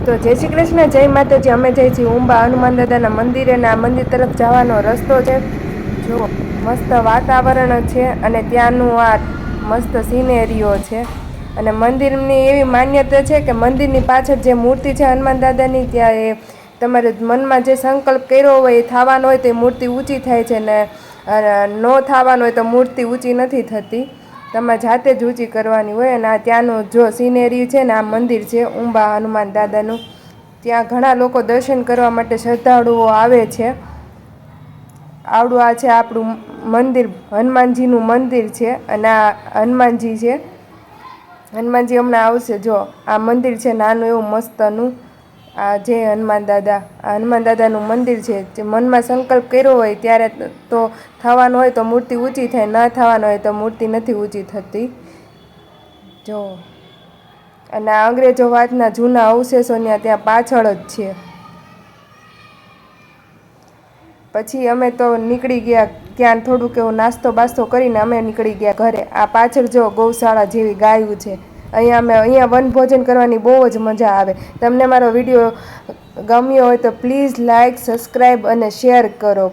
તો જય શ્રી કૃષ્ણ, જય માતાજી। અમે જઈએ છીએ ઉંબા હનુમાન દાદાના મંદિરે અને આ મંદિર તરફ જવાનો રસ્તો છે। જો મસ્ત વાતાવરણ છે અને ત્યાંનું આ મસ્ત સિનેરીઓ છે અને મંદિરની એવી માન્યતા છે કે મંદિરની પાછળ જે મૂર્તિ છે હનુમાન દાદાની, ત્યાં એ તમારે મનમાં જે સંકલ્પ કર્યો હોય એ થવાનો હોય તો એ મૂર્તિ ઊંચી થાય છે ને ન થવાનું હોય તો મૂર્તિ ઊંચી નથી થતી, તમારે જાતે જ ઊંચી કરવાની હોય। અને આ ત્યાંનું જો સિનેરી છે ને, આ મંદિર છે ઉંબા હનુમાન દાદાનું, ત્યાં ઘણા લોકો દર્શન કરવા માટે શ્રદ્ધાળુઓ આવે છે। આવડું આ છે આપણું મંદિર, હનુમાનજીનું મંદિર છે અને આ હનુમાનજી છે, હનુમાનજી હમણાં આવશે। જો આ મંદિર છે નાનું એવું મસ્તનું, આ જય હનુમાન દાદા, આ હનુમાન દાદાનું મંદિર છે। જે મનમાં સંકલ્પ કર્યો હોય ત્યારે તો થવાનું હોય તો મૂર્તિ ઊંચી થાય, ન થવાનું હોય તો મૂર્તિ નથી ઊંચી થતી। જો અને આ અંગ્રેજો વાતના જૂના અવશેષો ત્યાં પાછળ જ છે। પછી અમે તો નીકળી ગયા ત્યાં, થોડુંક એવું નાસ્તો બાસ્તો કરીને અમે નીકળી ગયા ઘરે। આ પાછળ જો ગૌશાળા જેવી ગાયું છે, અહીંયા વનભોજન કરવાની બહુ જ મજા આવે। તમને મારો વિડીયો ગમ્યો હોય તો પ્લીઝ લાઇક, સબસ્ક્રાઈબ અને શેર કરો।